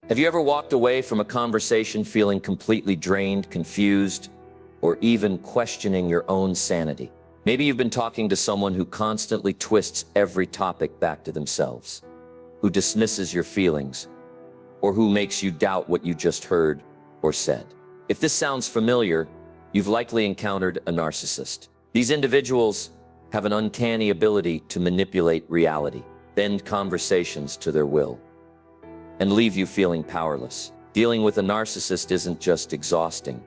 Have you ever walked away from a conversation feeling completely drained, confused, or even questioning your own sanity? Maybe you've been talking to someone who constantly twists every topic back to themselves, who dismisses your feelings, or who makes you doubt what you just heard or said. If this sounds familiar, you've likely encountered a narcissist. These individuals have an uncanny ability to manipulate reality, bend conversations to their will, and leave you feeling powerless. Dealing with a narcissist isn't just exhausting,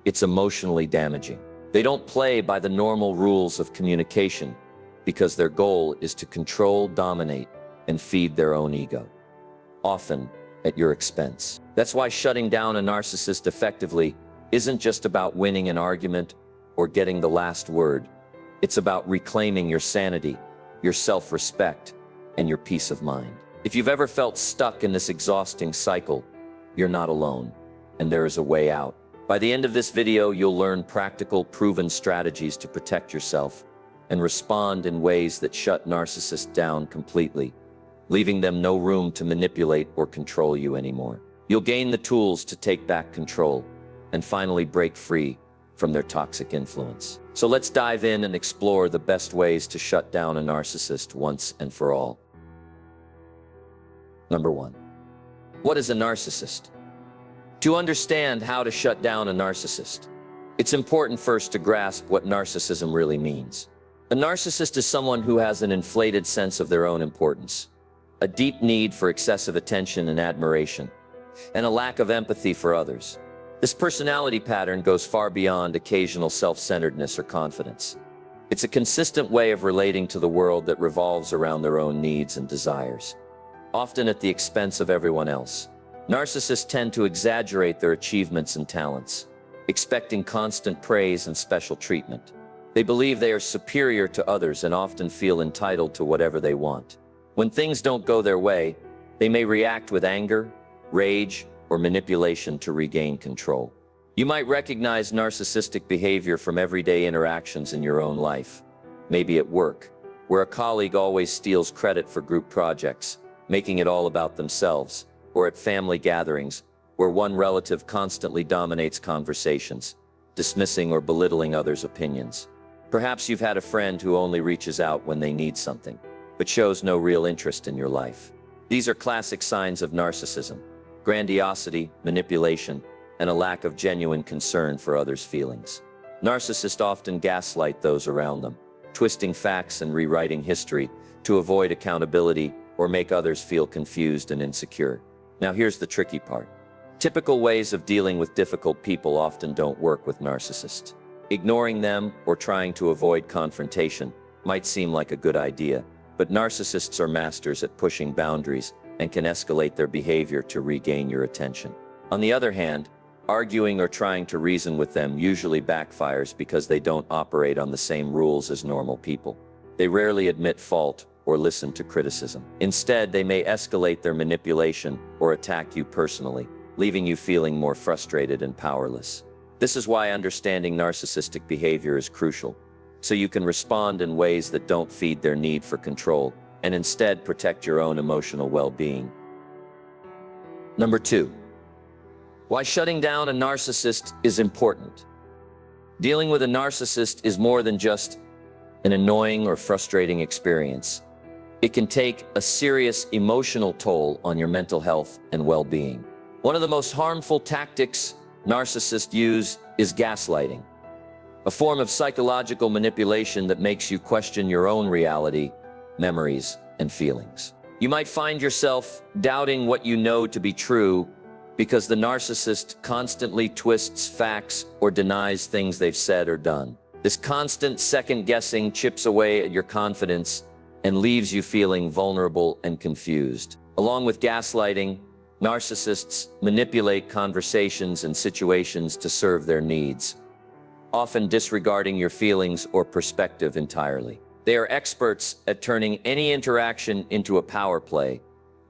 it's emotionally damaging. They don't play by the normal rules of communication because their goal is to control, dominate, and feed their own ego, often at your expense. That's why shutting down a narcissist effectively isn't just about winning an argument or getting the last word. It's about reclaiming your sanity, your self-respect, and your peace of mind. If you've ever felt stuck in this exhausting cycle, you're not alone, and there is a way out. By the end of this video, you'll learn practical, proven strategies to protect yourself and respond in ways that shut narcissists down completely, leaving them no room to manipulate or control you anymore. You'll gain the tools to take back control and finally break free from their toxic influence. So let's dive in and explore the best ways to shut down a narcissist once and for all. Number 1. What is a narcissist? To understand how to shut down a narcissist, it's important first to grasp what narcissism really means. A narcissist is someone who has an inflated sense of their own importance, a deep need for excessive attention and admiration, and a lack of empathy for others. This personality pattern goes far beyond occasional self-centeredness or confidence. It's a consistent way of relating to the world that revolves around their own needs and desires, often at the expense of everyone else. Narcissists tend to exaggerate their achievements and talents, expecting constant praise and special treatment. They believe they are superior to others and often feel entitled to whatever they want. When things don't go their way, they may react with anger, rage, or manipulation to regain control. You might recognize narcissistic behavior from everyday interactions in your own life. Maybe at work, where a colleague always steals credit for group projects, making it all about themselves, or at family gatherings, where one relative constantly dominates conversations, dismissing or belittling others' opinions. Perhaps you've had a friend who only reaches out when they need something, but shows no real interest in your life. These are classic signs of narcissism: grandiosity, manipulation, and a lack of genuine concern for others' feelings. Narcissists often gaslight those around them, twisting facts and rewriting history to avoid accountability or make others feel confused and insecure. Now here's the tricky part. Typical ways of dealing with difficult people often don't work with narcissists. Ignoring them or trying to avoid confrontation might seem like a good idea, but narcissists are masters at pushing boundaries and can escalate their behavior to regain your attention. On the other hand, arguing or trying to reason with them usually backfires because they don't operate on the same rules as normal people. They rarely admit fault or listen to criticism. Instead, they may escalate their manipulation or attack you personally, leaving you feeling more frustrated and powerless. This is why understanding narcissistic behavior is crucial, so you can respond in ways that don't feed their need for control and instead protect your own emotional well-being. Number 2. Why shutting down a narcissist is important. Dealing with a narcissist is more than just an annoying or frustrating experience. It can take a serious emotional toll on your mental health and well-being. One of the most harmful tactics narcissists use is gaslighting, a form of psychological manipulation that makes you question your own reality, memories, and feelings. You might find yourself doubting what you know to be true because the narcissist constantly twists facts or denies things they've said or done. This constant second-guessing chips away at your confidence and leaves you feeling vulnerable and confused. Along with gaslighting, narcissists manipulate conversations and situations to serve their needs, often disregarding your feelings or perspective entirely. They are experts at turning any interaction into a power play,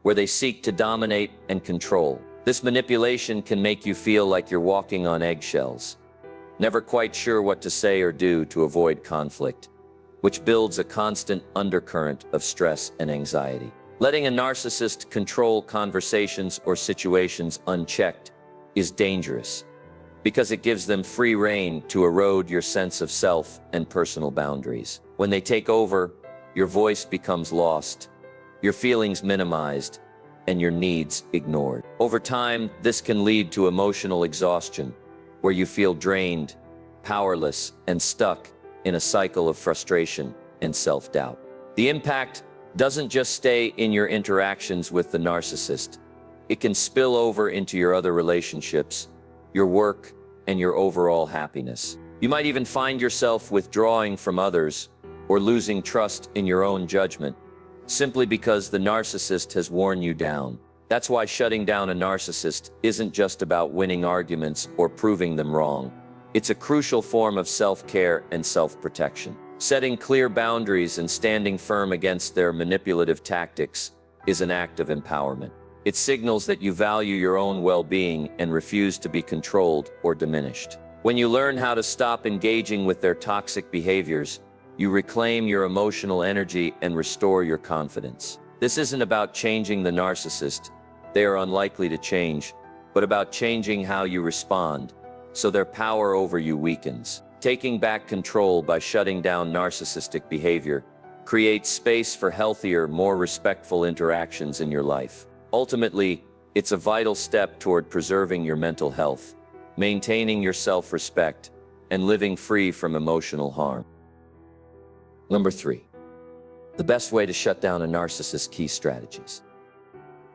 where they seek to dominate and control. This manipulation can make you feel like you're walking on eggshells, never quite sure what to say or do to avoid conflict, which builds a constant undercurrent of stress and anxiety. Letting a narcissist control conversations or situations unchecked is dangerous because it gives them free rein to erode your sense of self and personal boundaries. When they take over, your voice becomes lost, your feelings minimized, and your needs ignored. Over time, this can lead to emotional exhaustion, where you feel drained, powerless, and stuck in a cycle of frustration and self-doubt. The impact doesn't just stay in your interactions with the narcissist. It can spill over into your other relationships, your work, and your overall happiness. You might even find yourself withdrawing from others or losing trust in your own judgment, simply because the narcissist has worn you down. That's why shutting down a narcissist isn't just about winning arguments or proving them wrong. It's a crucial form of self-care and self-protection. Setting clear boundaries and standing firm against their manipulative tactics is an act of empowerment. It signals that you value your own well-being and refuse to be controlled or diminished. When you learn how to stop engaging with their toxic behaviors, you reclaim your emotional energy and restore your confidence. This isn't about changing the narcissist, they are unlikely to change, but about changing how you respond, so their power over you weakens. Taking back control by shutting down narcissistic behavior creates space for healthier, more respectful interactions in your life. Ultimately, it's a vital step toward preserving your mental health, maintaining your self-respect, and living free from emotional harm. Number 3, the best way to shut down a narcissist's key strategies.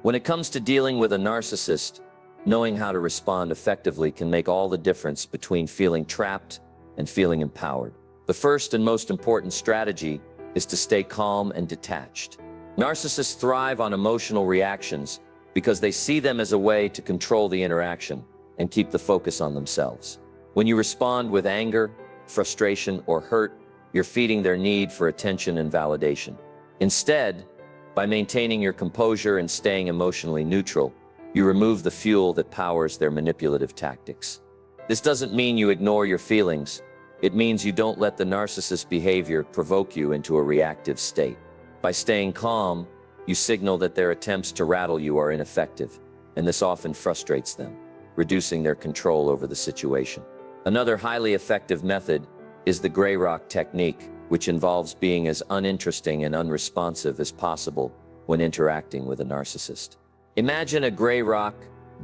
When it comes to dealing with a narcissist, knowing how to respond effectively can make all the difference between feeling trapped and feeling empowered. The first and most important strategy is to stay calm and detached. Narcissists thrive on emotional reactions because they see them as a way to control the interaction and keep the focus on themselves. When you respond with anger, frustration, or hurt, you're feeding their need for attention and validation. Instead, by maintaining your composure and staying emotionally neutral, you remove the fuel that powers their manipulative tactics. This doesn't mean you ignore your feelings. It means you don't let the narcissist's behavior provoke you into a reactive state. By staying calm, you signal that their attempts to rattle you are ineffective, and this often frustrates them, reducing their control over the situation. Another highly effective method is the gray rock technique, which involves being as uninteresting and unresponsive as possible when interacting with a narcissist. Imagine a gray rock,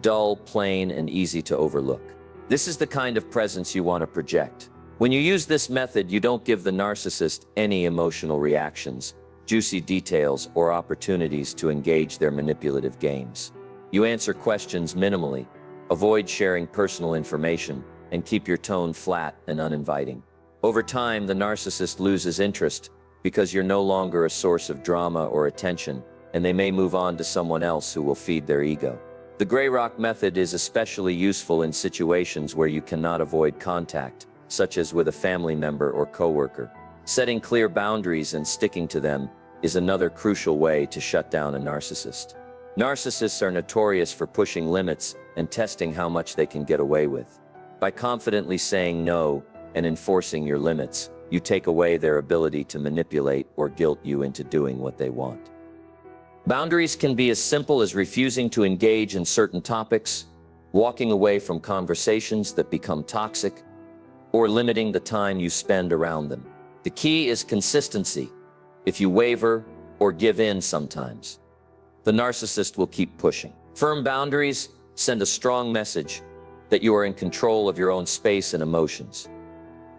dull, plain, and easy to overlook. This is the kind of presence you want to project. When you use this method, you don't give the narcissist any emotional reactions, juicy details, or opportunities to engage their manipulative games. You answer questions minimally, avoid sharing personal information, and keep your tone flat and uninviting. Over time, the narcissist loses interest because you're no longer a source of drama or attention, and they may move on to someone else who will feed their ego. The gray rock method is especially useful in situations where you cannot avoid contact, such as with a family member or coworker. Setting clear boundaries and sticking to them is another crucial way to shut down a narcissist. Narcissists are notorious for pushing limits and testing how much they can get away with. By confidently saying no and enforcing your limits, you take away their ability to manipulate or guilt you into doing what they want. Boundaries can be as simple as refusing to engage in certain topics, walking away from conversations that become toxic, or limiting the time you spend around them. The key is consistency. If you waver or give in sometimes, the narcissist will keep pushing. Firm boundaries send a strong message that you are in control of your own space and emotions,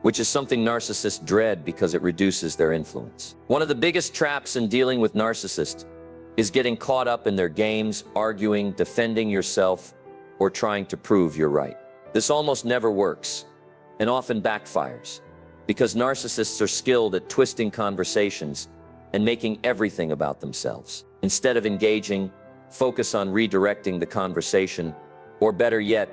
which is something narcissists dread because it reduces their influence. One of the biggest traps in dealing with narcissists is getting caught up in their games, arguing, defending yourself, or trying to prove you're right. This almost never works, and often backfires, because narcissists are skilled at twisting conversations and making everything about themselves. Instead of engaging, focus on redirecting the conversation, or better yet,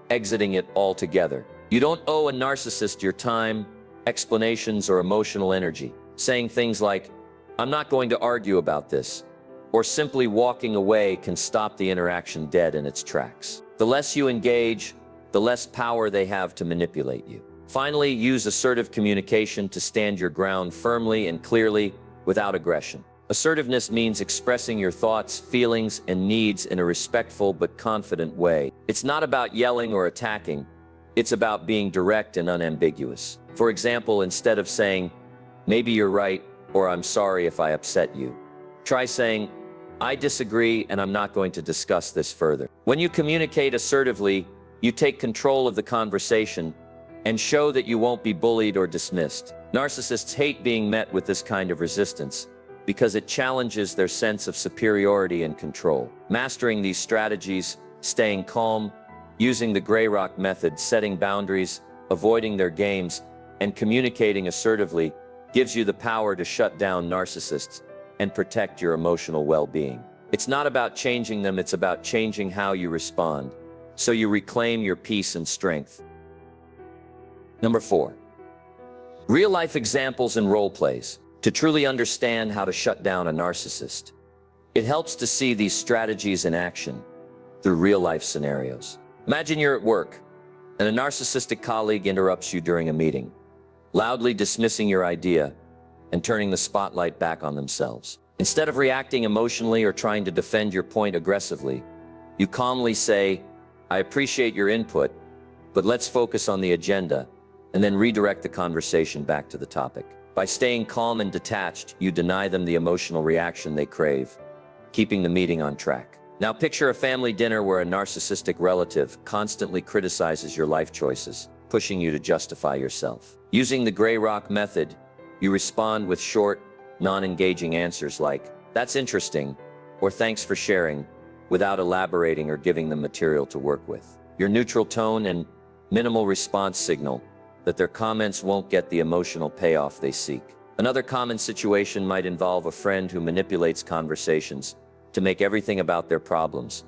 exiting it altogether. You don't owe a narcissist your time, explanations, or emotional energy. Saying things like, "I'm not going to argue about this," or simply walking away can stop the interaction dead in its tracks. The less you engage, the less power they have to manipulate you. Finally, use assertive communication to stand your ground firmly and clearly without aggression. Assertiveness means expressing your thoughts, feelings, and needs in a respectful but confident way. It's not about yelling or attacking. It's about being direct and unambiguous. For example, instead of saying, "Maybe you're right," or "I'm sorry if I upset you," try saying, "I disagree and I'm not going to discuss this further." When you communicate assertively, you take control of the conversation and show that you won't be bullied or dismissed. Narcissists hate being met with this kind of resistance because it challenges their sense of superiority and control. Mastering these strategies, staying calm, using the gray rock method, setting boundaries, avoiding their games, and communicating assertively gives you the power to shut down narcissists and protect your emotional well-being. It's not about changing them, it's about changing how you respond, so you reclaim your peace and strength. Number 4. Real-life examples and role plays. To truly understand how to shut down a narcissist, it helps to see these strategies in action through real-life scenarios. Imagine you're at work, and a narcissistic colleague interrupts you during a meeting, loudly dismissing your idea and turning the spotlight back on themselves. Instead of reacting emotionally or trying to defend your point aggressively, you calmly say, "I appreciate your input, but let's focus on the agenda," and then redirect the conversation back to the topic. By staying calm and detached, you deny them the emotional reaction they crave, keeping the meeting on track. Now picture a family dinner where a narcissistic relative constantly criticizes your life choices, pushing you to justify yourself. Using the gray rock method, you respond with short, non-engaging answers like, "That's interesting," or "Thanks for sharing," without elaborating or giving them material to work with. Your neutral tone and minimal response signal that their comments won't get the emotional payoff they seek. Another common situation might involve a friend who manipulates conversations to make everything about their problems,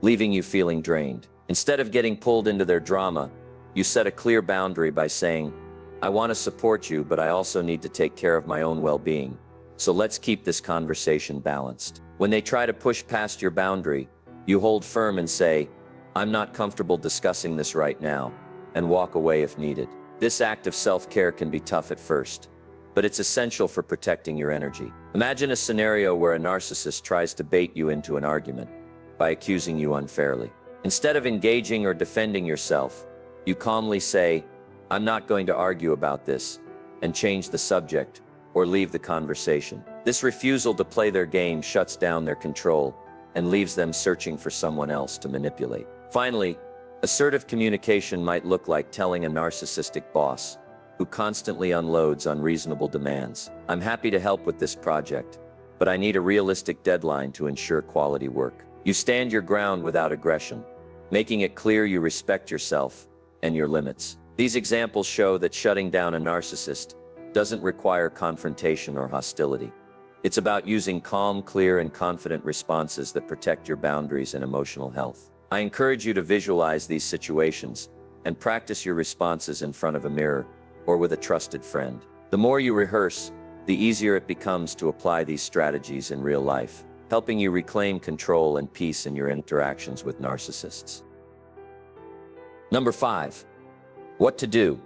leaving you feeling drained. Instead of getting pulled into their drama, you set a clear boundary by saying, "I want to support you, but I also need to take care of my own well-being. So let's keep this conversation balanced." When they try to push past your boundary, you hold firm and say, "I'm not comfortable discussing this right now," and walk away if needed. This act of self-care can be tough at first, but it's essential for protecting your energy. Imagine a scenario where a narcissist tries to bait you into an argument by accusing you unfairly. Instead of engaging or defending yourself, you calmly say, "I'm not going to argue about this," and change the subject or leave the conversation. This refusal to play their game shuts down their control and leaves them searching for someone else to manipulate. Finally, assertive communication might look like telling a narcissistic boss who constantly unloads unreasonable demands, "I'm happy to help with this project, but I need a realistic deadline to ensure quality work." You stand your ground without aggression, making it clear you respect yourself and your limits. These examples show that shutting down a narcissist doesn't require confrontation or hostility. It's about using calm, clear, and confident responses that protect your boundaries and emotional health. I encourage you to visualize these situations and practice your responses in front of a mirror or with a trusted friend. The more you rehearse, the easier it becomes to apply these strategies in real life, helping you reclaim control and peace in your interactions with narcissists. Number 5. What to do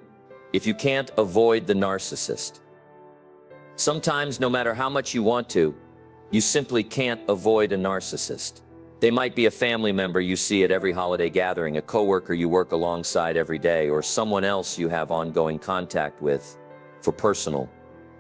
if you can't avoid the narcissist. Sometimes, no matter how much you want to, you simply can't avoid a narcissist. They might be a family member you see at every holiday gathering, a coworker you work alongside every day, or someone else you have ongoing contact with for personal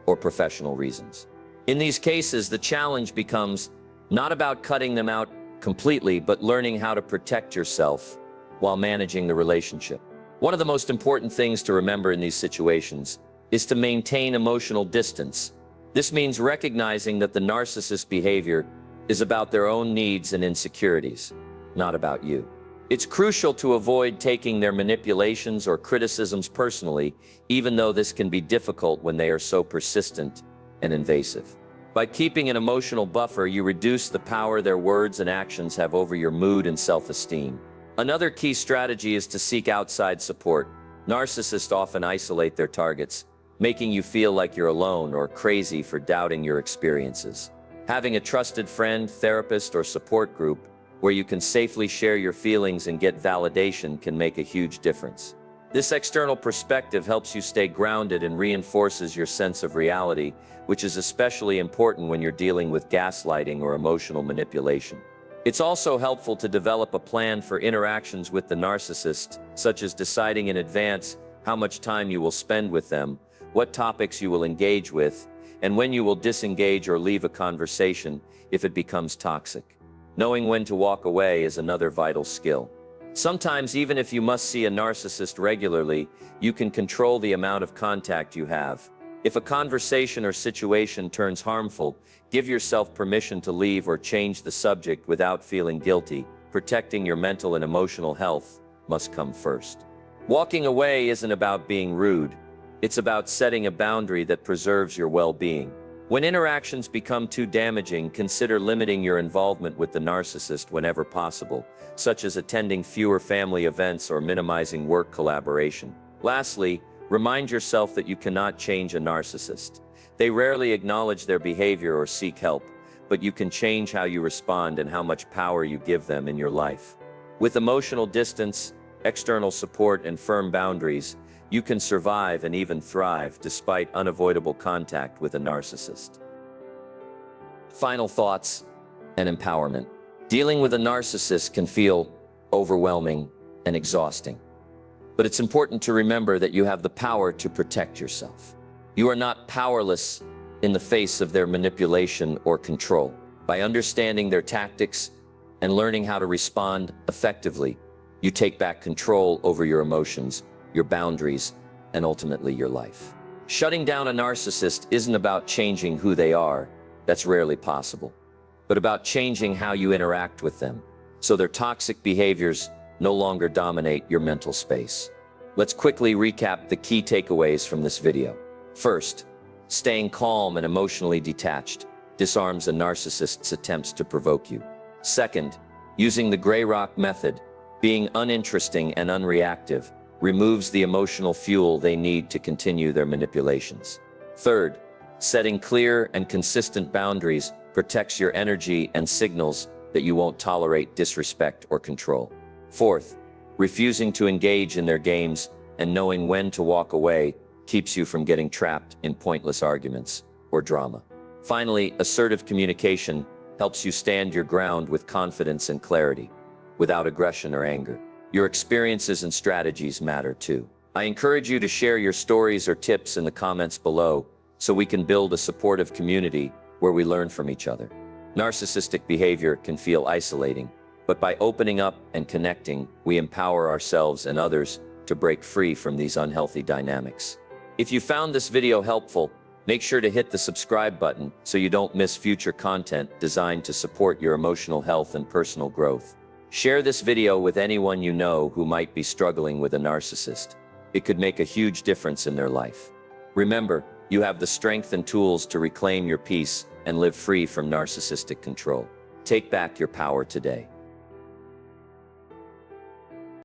or professional reasons. In these cases, the challenge becomes not about cutting them out completely, but learning how to protect yourself while managing the relationship. One of the most important things to remember in these situations is to maintain emotional distance. This means recognizing that the narcissist's behavior is about their own needs and insecurities, not about you. It's crucial to avoid taking their manipulations or criticisms personally, even though this can be difficult when they are so persistent and invasive. By keeping an emotional buffer, you reduce the power their words and actions have over your mood and self-esteem. Another key strategy is to seek outside support. Narcissists often isolate their targets, making you feel like you're alone or crazy for doubting your experiences. Having a trusted friend, therapist, or support group where you can safely share your feelings and get validation can make a huge difference. This external perspective helps you stay grounded and reinforces your sense of reality, which is especially important when you're dealing with gaslighting or emotional manipulation. It's also helpful to develop a plan for interactions with the narcissist, such as deciding in advance how much time you will spend with them, what topics you will engage with, and when you will disengage or leave a conversation if it becomes toxic. Knowing when to walk away is another vital skill. Sometimes, even if you must see a narcissist regularly, you can control the amount of contact you have. If a conversation or situation turns harmful, give yourself permission to leave or change the subject without feeling guilty. Protecting your mental and emotional health must come first. Walking away isn't about being rude. It's about setting a boundary that preserves your well-being. When interactions become too damaging, consider limiting your involvement with the narcissist whenever possible, such as attending fewer family events or minimizing work collaboration. Lastly, remind yourself that you cannot change a narcissist. They rarely acknowledge their behavior or seek help, but you can change how you respond and how much power you give them in your life. With emotional distance, external support, and firm boundaries, you can survive and even thrive despite unavoidable contact with a narcissist. Final thoughts and empowerment. Dealing with a narcissist can feel overwhelming and exhausting. But it's important to remember that you have the power to protect yourself. You are not powerless in the face of their manipulation or control. By understanding their tactics and learning how to respond effectively, you take back control over your emotions, your boundaries, and ultimately your life. Shutting down a narcissist isn't about changing who they are, that's rarely possible, but about changing how you interact with them, so their toxic behaviors no longer dominate your mental space. Let's quickly recap the key takeaways from this video. First, staying calm and emotionally detached disarms a narcissist's attempts to provoke you. Second, using the gray rock method, being uninteresting and unreactive, removes the emotional fuel they need to continue their manipulations. Third, setting clear and consistent boundaries protects your energy and signals that you won't tolerate disrespect or control. Fourth, refusing to engage in their games and knowing when to walk away keeps you from getting trapped in pointless arguments or drama. Finally, assertive communication helps you stand your ground with confidence and clarity, without aggression or anger. Your experiences and strategies matter too. I encourage you to share your stories or tips in the comments below so we can build a supportive community where we learn from each other. Narcissistic behavior can feel isolating, but by opening up and connecting, we empower ourselves and others to break free from these unhealthy dynamics. If you found this video helpful, make sure to hit the subscribe button so you don't miss future content designed to support your emotional health and personal growth. Share this video with anyone you know who might be struggling with a narcissist. It could make a huge difference in their life. Remember, you have the strength and tools to reclaim your peace and live free from narcissistic control. Take back your power today.